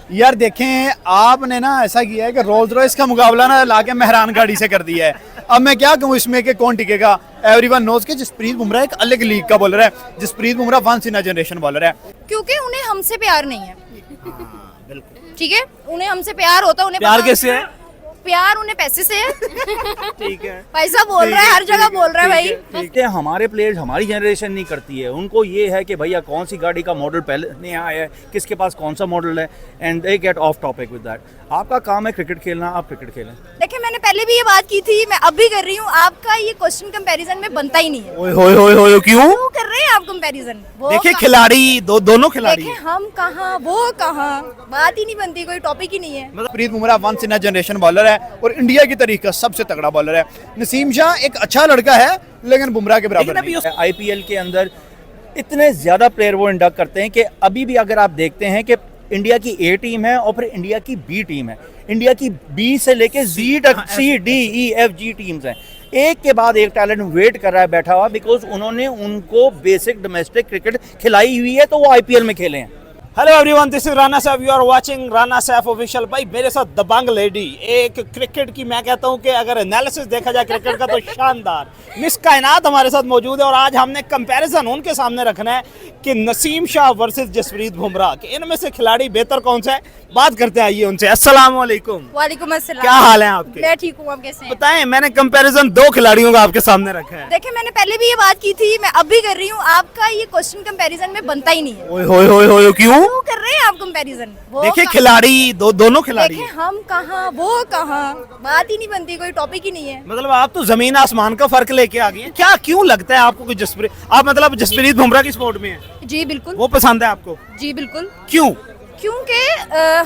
यार देखें, आपने ना ऐसा किया है कि रोल्स रॉयस का मुकाबला ना लाके मेहरान गाड़ी से कर दिया है। अब मैं क्या कहूँ इसमें कि कौन टिकेगा। एवरीवन नोज कि जसप्रीत बुमराह एक अलग लीग का बॉलर है। Jasprit Bumrah once in a generation bowler है। क्योंकि उन्हें हमसे प्यार नहीं है। बिल्कुल ठीक है, उन्हें हमसे प्यार होता, उन्हें प्यार पता- कैसे है? प्यार उन्हें पैसे से है। ठीक है, पैसा बोल रहा है, हर जगह बोल रहा है भाई। ठीक है, हमारे प्लेयर्स हमारी जनरेशन नहीं करती है। उनको ये है कि भैया कौन सी गाड़ी का मॉडल पहले नहीं आया है, किसके पास कौन सा मॉडल है, and they get of topic with that. आपका काम है क्रिकेट खेलना, आप क्रिकेट खेलें। देखिए, मैंने पहले भी ये बात की थी, मैं अब भी कर रही हूँ। आपका ये क्वेश्चन कंपैरिजन में बनता ही नहीं है। ओए होए होए होए, क्यों? क्यों कर रहे हैं आप कंपैरिजन? देखिए खिलाड़ी दोनों खिलाड़ी देखें, हम कहाँ वो कहाँ, बात ही नहीं बनती, कोई टॉपिक ही नहीं है। Jasprit Bumrah once in a generation bowler है और इंडिया की तारीख का सबसे तगड़ा बॉलर है। नसीम शाह एक अच्छा लड़का है लेकिन बुमराह के बराबर नहीं है। आईपीएल के अंदर इतने ज्यादा प्लेयर वो इंडक्ट करते हैं कि अभी भी अगर आप देखते हैं कि इंडिया की ए टीम है और फिर इंडिया की बी टीम है। इंडिया की बी से लेके जी तक C D E F G teams हैं। एक के बाद एक टैलेंट वेट कर रहा है बैठा हुआ, बिकॉज उन्होंने उनको बेसिक डोमेस्टिक क्रिकेट खिलाई हुई है तो वो आईपीएल में खेले हैं। Hello everyone, this is Rana Saif, you are watching Rana Saif official. भाई मेरे साथ दबंग लेडी, एक क्रिकेट की मैं कहता हूं कि अगर एनालिसिस देखा जाए क्रिकेट का तो शानदार मिस कायनात हमारे साथ मौजूद है। और आज हमने कंपैरिजन उनके सामने रखना है कि नसीम शाह वर्सेस जसप्रीत बुमराह, कि इनमें से खिलाड़ी बेहतर कौन सा है। बात करते हैं आइए उनसे। अस्सलाम वालेकुम। वालेकुम अस्सलाम। क्या हाल है आपके? मैं ठीक हूँ, आप कैसे हैं? बताएं, मैंने कंपैरिजन दो खिलाड़ियों का आपके सामने रखा है। देखिए, मैंने पहले भी ये बात की थी, मैं अब भी कर रही हूँ। आपका ये क्वेश्चन कंपैरिजन में बनता ही नहीं है। ओए होए होए होए, क्यों? क्यों कर रहे हैं आप कंपैरिजन? देखिए खिलाड़ी दोनों खिलाड़ी देखें, हम कहाँ वो कहाँ, बात ही नहीं बनती, कोई टॉपिक ही नहीं है। मतलब आप तो जमीन आसमान का फर्क लेके आ गए हैं। क्या क्यों लगता है आपको कि जसप्रीत, आप मतलब जसप्रीत बुमराह की सपोर्ट में है? जी बिल्कुल। वो पसंद है आपको? जी बिल्कुल। क्यों? क्योंकि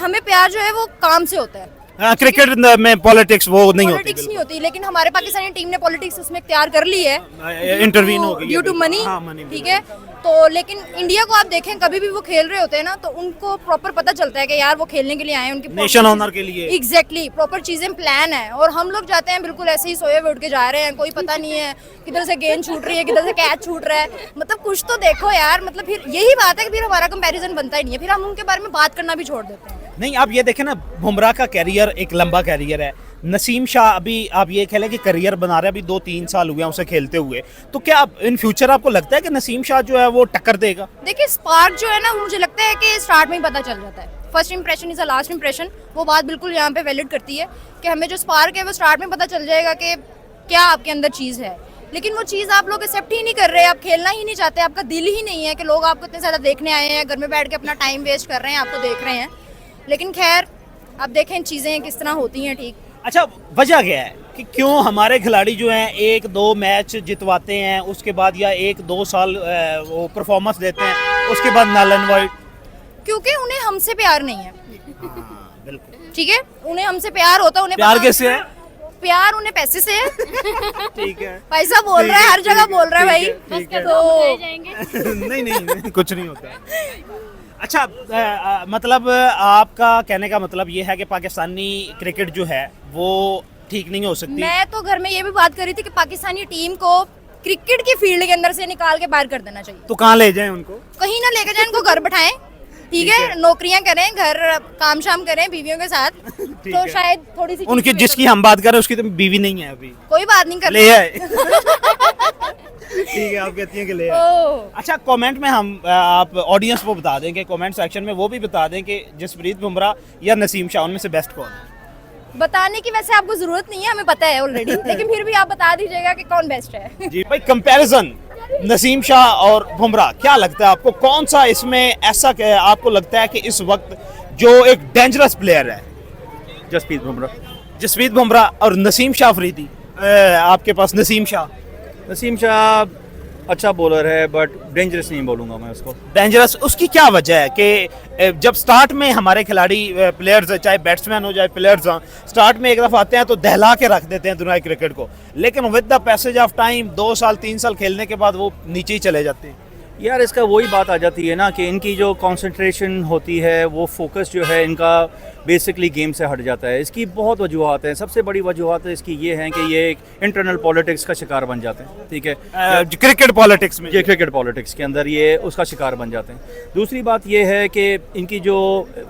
हमें प्यार जो है वो काम से होता है। क्रिकेट में पॉलिटिक्स वो नहीं होती। पॉलिटिक्स नहीं होती, लेकिन हमारे पाकिस्तानी टीम ने पॉलिटिक्स उसमें इख्तियार कर ली है। इंटरवीन हो गई ड्यू टू मनी। हाँ, money ठीक है, तो लेकिन इंडिया को आप देखें, कभी भी वो खेल रहे होते हैं ना, तो उनको प्रॉपर पता चलता है कि यार वो खेलने के लिए आए हैं, उनकी नेशन ऑनर के लिए। एग्जैक्टली, प्रॉपर चीजें प्लान है। और हम लोग जाते हैं बिल्कुल ऐसे ही सोए हुए उठ के जा रहे हैं, कोई पता नहीं है किधर से गेंद छूट रही है, किधर से कैच छूट रहा है। मतलब कुछ तो देखो यार, मतलब फिर यही बात है कि फिर हमारा कंपैरिजन बनता ही नहीं है, फिर हम उनके बारे में बात करना भी छोड़ देते हैं। नहीं, आप ये देखें ना, बुमराह का कैरियर एक लंबा कैरियर है। नसीम शाह अभी आप ये खेलें कि करियर बना रहे हैं, अभी 2-3 साल हुए हैं उसे खेलते हुए। तो क्या इन फ्यूचर आपको लगता है कि नसीम शाह जो है वो टक्कर देगा? देखिए, स्पार्क जो है ना, मुझे लगता है कि स्टार्ट में ही पता चल जाता है। First impression is a last impression. वो बात बिल्कुल यहाँ पे वैलिड करती है कि हमें जो स्पार्क है वो स्टार्ट में पता चल जाएगा कि क्या आपके अंदर चीज़ है। लेकिन वो चीज़ आप लोग एक्सेप्ट ही नहीं कर रहे, आप खेलना ही नहीं चाहते, आपका दिल ही नहीं है कि लोग आपको इतने ज़्यादा देखने आए हैं, घर में बैठ के अपना टाइम वेस्ट कर रहे हैं, आपको देख रहे हैं। लेकिन खैर, अब देखें चीज़ें किस तरह होती हैं। ठीक, अच्छा, वजह क्या है कि क्यों हमारे खिलाड़ी जो हैं 1-2 मैच जितवाते हैं, उसके बाद या 1-2 साल वो परफॉर्मेंस देते हैं, उसके बाद नल एंड वाइट? क्योंकि उन्हें हमसे प्यार नहीं है। बिल्कुल। ठीक है, उन्हें हमसे प्यार होता, उन्हें प्यार पता- कैसे है? प्यार उन्हें पैसे से है। ठीक है। पैसा बोल रहा है, हर जगह बोल रहा है भाई। ठीक है। तो नहीं, कुछ नहीं होता। अच्छा, मतलब आपका कहने का मतलब ये है कि पाकिस्तानी क्रिकेट जो है वो ठीक नहीं हो सकती? मैं तो घर में ये भी बात कर रही थी कि पाकिस्तानी टीम को क्रिकेट की फील्ड के अंदर से निकाल के बाहर कर देना चाहिए। तो कहाँ ले जाएं उनको? कहीं ना लेकर जाए, उनको घर बैठाएं। ठीक है, नौकरियां करें, घर काम शाम करें बीवियों के साथ, तो है। शायद थोड़ी सी उनकी चीज़ें जिसकी हम बात कर रहे हैं उसकी तो बीवी नहीं है अभी। कोई बात नहीं कर ले आए। ठीक है, आप कहती हैं कि ले आए। ओह। अच्छा, कमेंट में हम आप ऑडियंस को बता दें कि कमेंट सेक्शन में वो भी बता दें कि जसप्रीत बुमराह या नसीम शाह उनमें से बेस्ट कौन है। बताने की वैसे आपको जरूरत नहीं है, हमें पता है ऑलरेडी, लेकिन फिर भी आप बता दीजिएगा कि कौन बेस्ट है। जी भाई, कंपैरिजन नसीम शाह और बुमराह, क्या लगता है आपको कौन सा इसमें ऐसा आपको लगता है कि इस वक्त जो एक डेंजरस प्लेयर है? जसप्रीत बुमराह। जसप्रीत बुमराह और नसीम शाह अफरीदी। आपके पास नसीम शाह अच्छा बॉलर है, बट डेंजरस नहीं बोलूंगा मैं उसको। डेंजरस, उसकी क्या वजह है कि जब स्टार्ट में हमारे खिलाड़ी प्लेयर्स, चाहे बैट्समैन हो चाहे प्लेयर्स हों, स्टार्ट में एक दफ़ा आते हैं तो दहला के रख देते हैं दुनिया क्रिकेट को, लेकिन with the passage of time 2 साल 3 साल खेलने के बाद वो नीचे ही चले जाते हैं। यार इसका वही बात आ जाती है ना कि इनकी जो कंसंट्रेशन होती है, वो फोकस जो है इनका बेसिकली गेम से हट जाता है। इसकी बहुत वजूहत हैं। सबसे बड़ी वजूहत इसकी ये हैं कि ये एक इंटरनल पॉलिटिक्स का शिकार बन जाते हैं, ठीक है, क्रिकेट पॉलिटिक्स में, ये क्रिकेट पॉलिटिक्स के अंदर ये उसका शिकार बन जाते हैं। दूसरी बात ये है कि इनकी जो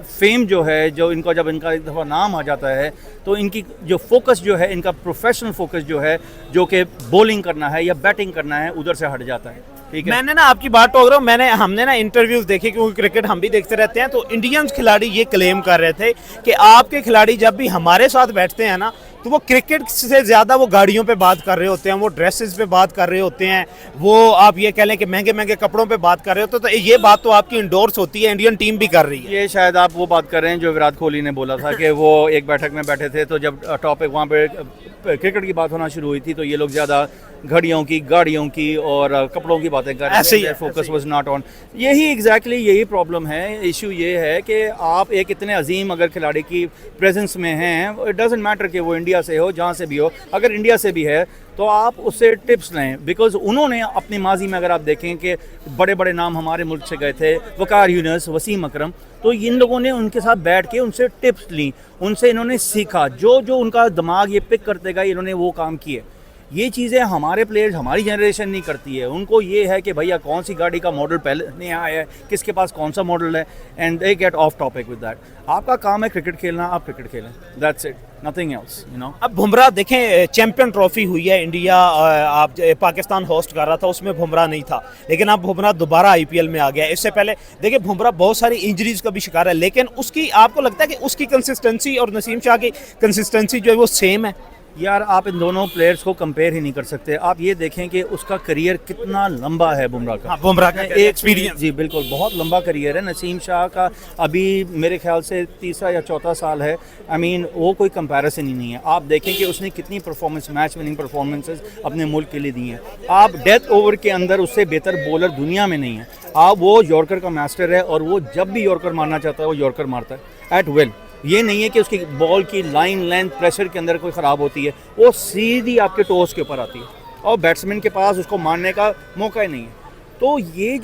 फेम जो है, जो इनका जब इनका एक दफ़ा नाम आ जाता है तो इनकी जो फोकस जो है, इनका प्रोफेशनल फोकस जो है, जो कि बॉलिंग करना है या बैटिंग करना है, उधर से हट जाता है, ठीक है। मैंने ना आपकी बात टोक रहा हूँ, हमने ना इंटरव्यूज देखे, क्योंकि क्रिकेट हम भी देखते रहते हैं, तो इंडियन खिलाड़ी ये क्लेम कर रहे थे कि आपके खिलाड़ी जब भी हमारे साथ बैठते हैं ना, तो वो क्रिकेट से ज़्यादा वो गाड़ियों पे बात कर रहे होते हैं, वो ड्रेसेस पे बात कर रहे होते हैं, वो आप ये कह लें कि महंगे महंगे कपड़ों पे बात कर रहे होते हैं। तो ये बात तो आपकी इंडोर्स होती है, इंडियन टीम भी कर रही है। ये शायद आप वो बात कर रहे हैं जो विराट कोहली ने बोला था कि वो एक बैठक में बैठे थे, तो जब टॉपिक वहाँ पे क्रिकेट की बात होना शुरू हुई थी तो ये लोग ज़्यादा घड़ियों की, गाड़ियों की और कपड़ों की बातें कर रहे थे। Focus was not on. यही एग्जैक्टली यही प्रॉब्लम है। इशू ये है कि आप एक इतने अजीम अगर खिलाड़ी की प्रेजेंस में हैं, इट डजंट मैटर कि वो इंडिया से हो, जहाँ से भी हो, अगर इंडिया से भी है तो आप उससे टिप्स लें, बिकॉज उन्होंने अपनी माजी में अगर आप देखें कि बड़े बड़े नाम हमारे मुल्क से गए थे, वकार यूनुस, वसीम अकरम, तो इन लोगों ने उनके साथ बैठ के उनसे टिप्स ली, उनसे इन्होंने सीखा, जो जो उनका दिमाग ये पिक करते गए, इन्होंने वो काम किए। ये चीज़ें हमारे प्लेयर्स, हमारी जनरेशन नहीं करती है। उनको ये है कि भैया कौन सी गाड़ी का मॉडल पहले नया आया है, किसके पास कौन सा मॉडल है, and they get of topic with that. आपका काम है क्रिकेट खेलना, आप क्रिकेट खेलें, that's it, nothing else, you know. अब बुमराह देखें, चैंपियन ट्रॉफी हुई है, इंडिया आप पाकिस्तान होस्ट कर रहा था, उसमें बुमराह नहीं था, लेकिन अब बुमराह दोबारा आईपीएल में आ गया। इससे पहले देखिए बुमराह बहुत सारी इंजरीज का भी शिकार है, लेकिन उसकी आपको लगता है कि उसकी कंसिस्टेंसी और नसीम शाह की कंसिस्टेंसी जो है वो सेम है? यार आप इन दोनों प्लेयर्स को कंपेयर ही नहीं कर सकते। आप ये देखें कि उसका करियर कितना लंबा है बुमराह का। हाँ, बुमराह का एक एक्सपीरियंस, जी बिल्कुल, बहुत लंबा करियर है। नसीम शाह का अभी मेरे ख्याल से तीसरा या चौथा साल है। आई मीन वो कोई कंपैरिजन ही नहीं है। आप देखें कि उसने कितनी परफॉर्मेंस, मैच विनिंग परफॉर्मेंसेस अपने मुल्क के लिए दी हैं। आप डेथ ओवर के अंदर उससे बेहतर बॉलर दुनिया में नहीं है। आप वो यॉर्कर का मास्टर है और वो जब भी यॉर्कर मारना चाहता है वो यॉर्कर मारता है एट विल। ये नहीं है कि उसकी बॉल की लाइन लेंथ प्रेशर के अंदर कोई ख़राब होती है, वो सीधी आपके टोस के ऊपर आती है और बैट्समैन के पास उसको मारने का मौका ही नहीं है। तो ये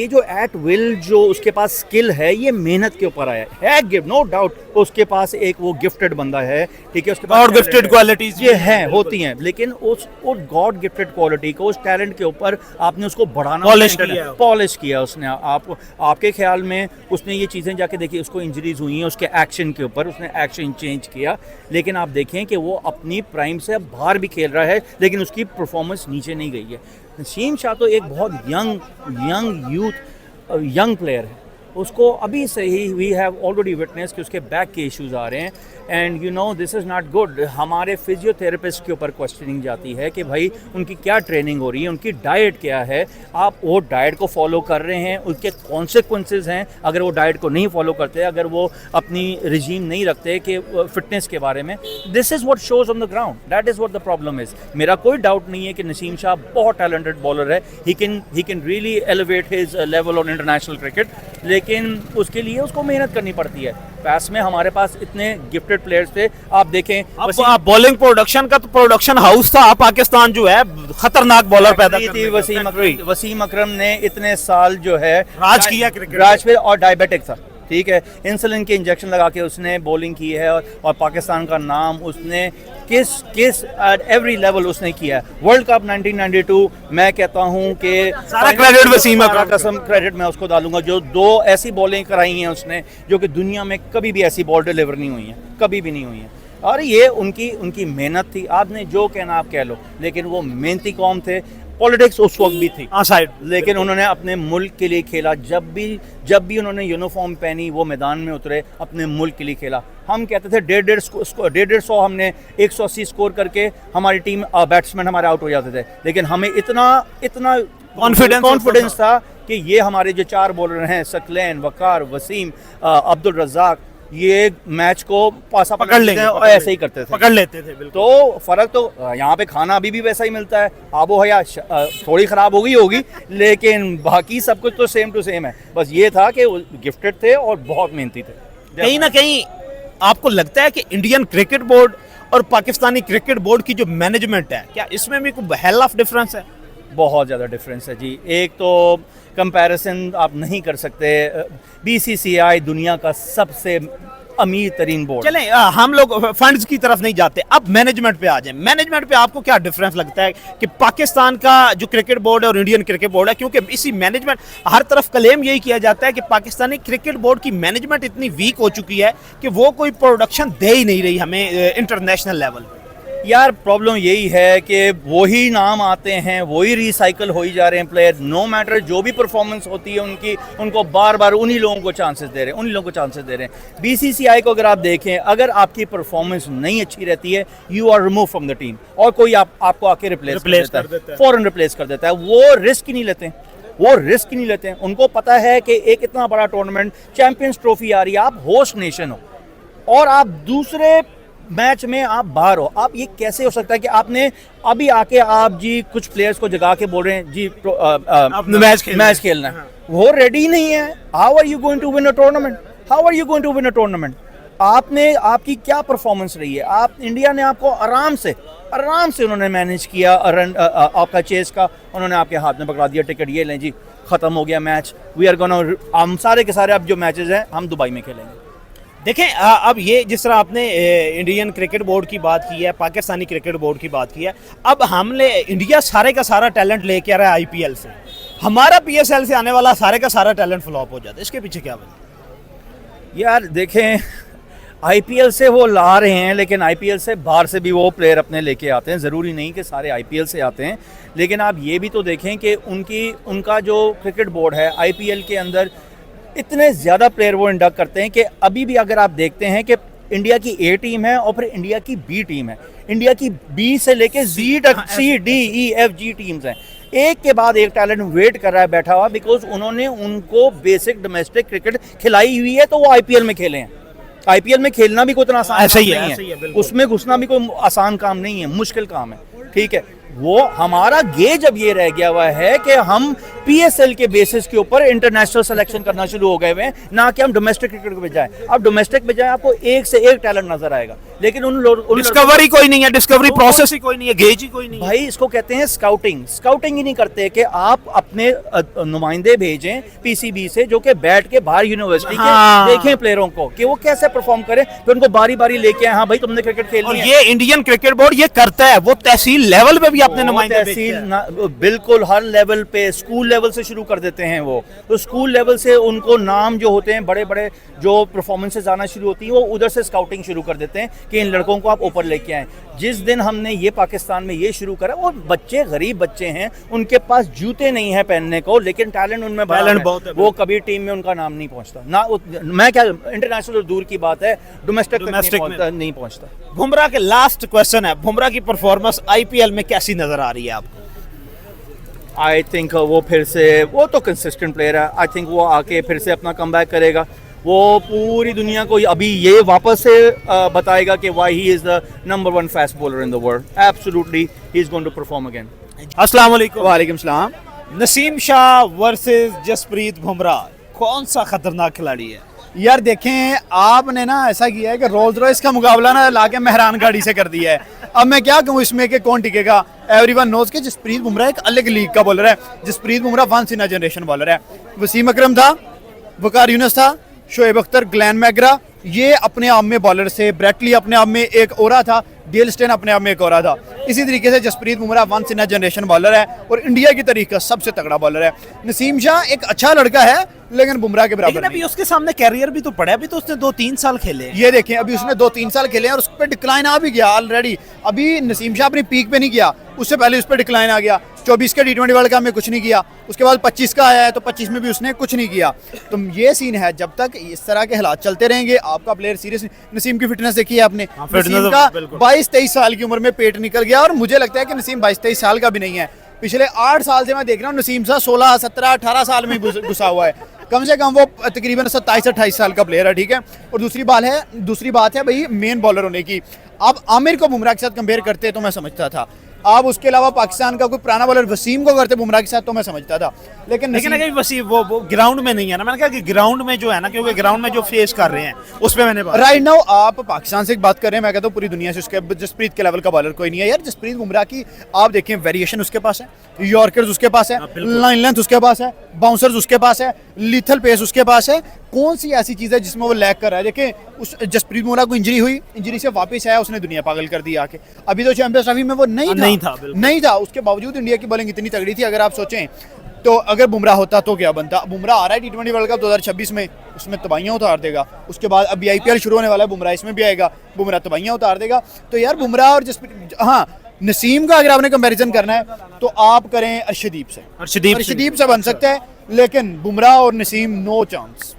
जो एट विल जो उसके पास स्किल है, ये मेहनत के ऊपर आया है, गिव नो डाउट। उसके पास एक वो गिफ्टेड बंदा है, ठीक है, उसके पास गॉड गिफ्टेड क्वालिटीज ये हैं, होती हैं, लेकिन उस गॉड गिफ्टेड क्वालिटी को, उस टैलेंट के ऊपर आपने उसको बढ़ाना, पॉलिश किया उसने। आपके ख्याल में उसने ये चीज़ें जाके देखी, उसको इंजरीज हुई हैं उसके एक्शन के ऊपर, उसने एक्शन चेंज किया, लेकिन आप देखें कि वो अपनी प्राइम से अब बाहर भी खेल रहा है, लेकिन उसकी परफॉर्मेंस नीचे नहीं गई है। नसीम शाह तो एक बहुत यंग प्लेयर है, उसको अभी से ही वी हैव ऑलरेडी विटनेस कि उसके बैक के इश्यूज आ रहे हैं, and you know this is not good. हमारे फिजियोथेरेपिस्ट के ऊपर क्वेश्चनिंग जाती है कि भाई उनकी क्या ट्रेनिंग हो रही है, उनकी डाइट क्या है, आप वो डाइट को फॉलो कर रहे हैं, उसके कॉन्सिक्वेंसेज हैं अगर वो डाइट को नहीं फॉलो करते, अगर वो अपनी रिजीम नहीं रखते कि फिटनेस के बारे में। This is what shows on the ground, that is what the problem is. मेरा कोई डाउट नहीं है कि नसीम शाह बहुत टैलेंटेड बॉलर है, he can really elevate his level on international cricket, लेकिन उसके लिए उसको मेहनत करनी पड़ती है। पास में हमारे पास इतने गिफ्टेड प्लेयर्स थे, आप देखें बॉलिंग प्रोडक्शन का तो प्रोडक्शन हाउस था। पाकिस्तान जो है खतरनाक बॉलर पैदा की थी। वसीम अकरम ने इतने साल जो है राज किया क्रिकेट, राज पे, और डायबिटिक था, ठीक है, इंसुलिन के इंजेक्शन लगा के उसने बॉलिंग की है, और पाकिस्तान का नाम उसने किस एट एवरी लेवल उसने किया है। वर्ल्ड कप 1992 मैं कहता हूँ कि सारा क्रेडिट वसीम अकरम, कसम क्रेडिट मैं उसको डालूंगा, जो 2 ऐसी बॉलिंग कराई हैं उसने जो कि दुनिया में कभी भी ऐसी बॉल डिलीवर नहीं हुई है, कभी भी नहीं हुई है। और ये उनकी मेहनत थी। आपने जो कहना आप कह लो, लेकिन वो मेहनती कौम थे। पॉलिटिक्स उस वक्त भी थी साइड, लेकिन उन्होंने अपने मुल्क के लिए खेला। जब भी उन्होंने यूनिफॉर्म पहनी, वो मैदान में उतरे, अपने मुल्क के लिए खेला। हम कहते थे 150 हमने 180 स्कोर करके हमारी टीम, बैट्समैन हमारे आउट हो जाते थे, लेकिन हमें इतना कॉन्फिडेंस था कि ये हमारे जो 4 बॉलर हैं, सकलैन, वकार, वसीम, अब्दुल रज़ाक, ये मैच को पासा पकड़ लेंगे, और ऐसे ही करते थे, पकड़ लेते थे। तो फर्क तो यहाँ पे खाना अभी भी वैसा ही मिलता है, आबो हया थोड़ी ख़राब होगी, लेकिन बाकी सब कुछ तो सेम टू सेम है। बस ये था कि वो गिफ्टेड थे और बहुत मेहनती थे। कहीं ना कहीं आपको लगता है कि इंडियन क्रिकेट बोर्ड और पाकिस्तानी क्रिकेट बोर्ड की जो मैनेजमेंट है, क्या इसमें भी कोई हेल ऑफ डिफरेंस है? बहुत ज़्यादा डिफरेंस है जी। एक तो कंपैरिजन आप नहीं कर सकते, बीसीसीआई दुनिया का सबसे अमीर तरीन बोर्ड। चलें हम लोग फंड्स की तरफ नहीं जाते, अब मैनेजमेंट पे आ जाएं। मैनेजमेंट पे आपको क्या डिफरेंस लगता है कि पाकिस्तान का जो क्रिकेट बोर्ड है और इंडियन क्रिकेट बोर्ड है, क्योंकि इसी मैनेजमेंट हर तरफ क्लेम यही किया जाता है कि पाकिस्तानी क्रिकेट बोर्ड की मैनेजमेंट इतनी वीक हो चुकी है कि वो कोई प्रोडक्शन दे ही नहीं रही हमें इंटरनेशनल लेवल। यार प्रॉब्लम यही है कि वही नाम आते हैं, वही रिसाइकल हो ही जा रहे हैं प्लेयर, नो मैटर जो भी परफॉर्मेंस होती है उनकी, उनको बार बार उन्हीं लोगों को चांसेस दे रहे हैं, उन्हीं लोगों को चांसेस दे रहे हैं। बीसीसीआई को अगर आप देखें, अगर आपकी परफॉर्मेंस नहीं अच्छी रहती है, you are remove from the team, और कोई आपको आके रिप्लेस कर देता है, फौरन रिप्लेस कर देता है। वो रिस्क ही नहीं लेते, वो रिस्क ही नहीं लेते हैं। उनको पता है कि एक इतना बड़ा टूर्नामेंट, चैंपियंस ट्रॉफी आ रही है, आप होस्ट नेशन हो और आप दूसरे मैच में आप बाहर हो। आप ये कैसे हो सकता है कि आपने अभी आके आप जी कुछ प्लेयर्स को जगा के बोल रहे हैं जी मैच खेलना है, वो रेडी नहीं है। How are you going to win a tournament? How are you going to win a tournament? आपने, आपकी क्या परफॉर्मेंस रही है? आप इंडिया ने आपको आराम से उन्होंने मैनेज किया, रन आपका चेस का उन्होंने आपके हाथ में पकड़ा दिया, टिकट ये लें जी, खत्म हो गया मैच, वी आर गोना, हम सारे के सारे अब जो मैचेस हैं हम दुबई में खेलेंगे। देखें अब ये जिस तरह आपने इंडियन क्रिकेट बोर्ड की बात की है, पाकिस्तानी क्रिकेट बोर्ड की बात की है, अब हमने इंडिया सारे का सारा टैलेंट लेके आ रहा है आईपीएल से, हमारा पीएसएल से आने वाला सारे का सारा टैलेंट फ्लॉप हो जाता है, इसके पीछे क्या वजह? यार देखें, आईपीएल से वो ला रहे हैं, लेकिन आईपीएल से बाहर से भी वो प्लेयर अपने लेके आते हैं। ज़रूरी नहीं कि सारे आईपीएल से आते हैं, लेकिन आप ये भी तो देखें कि उनका जो क्रिकेट बोर्ड है, आईपीएल के अंदर इतने ज़्यादा प्लेयर वो इंडक्ट करते हैं कि अभी भी अगर आप देखते हैं कि इंडिया की ए टीम है और फिर इंडिया की बी टीम है, इंडिया की बी से लेके जी तक C D E F G teams हैं, एक के बाद एक टैलेंट वेट कर रहा है बैठा हुआ, बिकॉज उन्होंने उनको बेसिक डोमेस्टिक क्रिकेट खिलाई हुई है, तो वो आईपीएल में खेले हैं। आईपीएल में खेलना भी कोई इतना आसान नहीं है, उसमें घुसना भी कोई आसान काम नहीं है, मुश्किल काम है, ठीक है। वो हमारा गेज अब ये रह गया हुआ है कि हम पीएसएल के बेसिस के ऊपर इंटरनेशनल सिलेक्शन करना शुरू हो गए हुए हैं, ना कि हम डोमेस्टिक क्रिकेट में जाएं। अब डोमेस्टिक में जाएं आपको एक से एक टैलेंट नजर आएगा, लेकिन उन डिस्कवरी कोई नहीं है, डिस्कवरी प्रोसेस ही कोई नहीं है, गेज ही कोई नहीं है। भाई इसको कहते हैं स्काउटिंग। स्काउटिंग ही नहीं करते कि आप अपने नुमाइंदे भेजें पीसीबी से, जो कि बैठ के बाहर यूनिवर्सिटी के देखें प्लेयरों को कि वो कैसे परफॉर्म करें, फिर उनको बारी बारी लेके आए, हाँ भाई तुमने क्रिकेट खेलनी है। ये इंडियन क्रिकेट बोर्ड ये करता है, वो तहसील लेवल पे भी अपने नुमाइंदे भेजते हैं। बिल्कुल हर लेवल पे, स्कूल लेवल से शुरू कर देते हैं वो, तो स्कूल लेवल से उनको नाम जो होते हैं, बड़े बड़े जो परफॉर्मेंसेस आना शुरू होती है, वो उधर से स्काउटिंग शुरू कर देते हैं कि इन लड़कों को आप ऊपर लेके आए। जिस दिन हमने ये पाकिस्तान में ये शुरू करा, वो बच्चे गरीब बच्चे हैं, उनके पास जूते नहीं है पहनने को, लेकिन टैलेंट उनमें बहुत है, वो कभी टीम में उनका नाम नहीं पहुंचता ना। मैं क्या, इंटरनेशनल दूर की बात है, डोमेस्टिक नहीं पहुंचता। बुमराह के लास्ट क्वेश्चन है, बुमराह की परफॉर्मेंस आईपीएल में कैसी नजर आ रही है आपको? आई थिंक वो फिर से, वो तो कंसिस्टेंट प्लेयर है, आई थिंक वो आके फिर से अपना कमबैक करेगा। वो पूरी दुनिया को अभी ये वापस से बताएगा कि why he is the number 1 fast bowler in the world. Absolutely he is going to perform again. अस्सलाम वालेकुम। वालेकुम सलाम। नसीम शाह वर्सेस जसप्रीत बुमराह, कौन सा खतरनाक खिलाड़ी है? यार देखें, आपने ना ऐसा किया है कि रोल्स रॉयस का मुकाबला ना लाके मेहरान गाड़ी से कर दिया है। अब मैं क्या कहूँ इसमें कि कौन टिकेगा। एवरीवन नोज कि जसप्रीत बुमराह एक अलग लीग का बॉलर है। Jasprit Bumrah once in a generation bowler है। वसीम अकरम था, वकार यूनुस था, शोएब अख्तर, ग्लेन मैकग्रा, ये अपने आप में बॉलर से, ब्रेटली अपने आप में एक ओरा था, डेल स्टेन अपने आप में एक ओरा था। इसी तरीके से Jasprit Bumrah once in a generation bowler है और इंडिया की तारीख का सबसे तगड़ा बॉलर है। नसीम शाह एक अच्छा लड़का है, लेकिन बुमराह के बराबर लेकिन अभी उसके सामने कैरियर भी तो पड़ा है, अभी तो उसने 2-3 साल खेले हैं। ये देखें, अभी उसने 2-3 साल खेले हैं और उस पर डिक्लाइन आ भी गया ऑलरेडी। अभी नसीम शाह अपनी पीक पे नहीं गया, उससे पहले उस पर डिक्लाइन आ गया। 24 का T20 वर्ल्ड कप में कुछ नहीं किया, उसके बाद 25 का आया है तो 25 में भी उसने कुछ नहीं किया। तो ये सीन है, जब तक इस तरह के हालात चलते रहेंगे, आपका प्लेयर सीरियस। नसीम की फिटनेस देखिए आपने, नसीम का 22-23 साल की उम्र में पेट निकल गया और मुझे लगता है कि नसीम 22-23 साल का भी नहीं है। पिछले 8 साल से मैं देख रहा हूँ नसीम शाह 16, 17, 18 साल में घुसा हुआ है। कम से कम वो तकरीबन 27-28 साल का प्लेयर है, ठीक है। और दूसरी बात है भाई मेन बॉलर होने की। आप आमिर को बुमराह के साथ कंपेयर करते तो मैं समझता था, आप उसके अलावा पाकिस्तान का कोई पुराना बॉलर वसीम को करते बुमराह के साथ तो मैं समझता था, लेकिन लेकिन नसीम- अगर वसी वो ग्राउंड में नहीं है ना, मैंने कहा कि ग्राउंड में जो है ना, क्योंकि ग्राउंड में जो फेस कर रहे हैं उस पे मैंने बात राइट नाउ आप पाकिस्तान से एक बात कर रहे हैं, मैं कहता हूँ पूरी दुनिया से उसके जसप्रीत के लेवल का बॉलर कोई नहीं है यार। जसप्रीत बुमराह की आप देखें, वेरिएशन उसके पास है, यॉर्कर्स उसके पास है, लाइन लेंथ उसके पास है, बाउंसर्स उसके पास है, लीथल पेस उसके पास है। कौन सी ऐसी चीज़ है जिसमें वो लैग कर रहा है? देखें उस जसप्रीत बुमराह को इंजरी हुई, इंजरी से वापस आया, उसने दुनिया पागल कर दी आके। अभी तो चैंपियंस ट्रॉफी में वो नहीं था, बिल्कुल। नहीं था। उसके बावजूद इंडिया की बॉलिंग इतनी तगड़ी थी। अगर आप सोचें तो अगर बुमराह होता तो क्या बनता। बुमराह आ रहा है T20 वर्ल्ड कप 2026 में, उसमें तबाहियां उतार देगा। उसके बाद अभी IPL शुरू होने वाला है, बुमराह इसमें भी आएगा, बुमराह तबाहियां उतार देगा। तो यार बुमराह और जसप्रीत, हाँ नसीम का अगर आपने कंपैरिजन करना है तो आप करें अर्शदीप से। अर्शदीप अर्शदीप से बन सकता है, लेकिन बुमराह और नसीम नो चांस।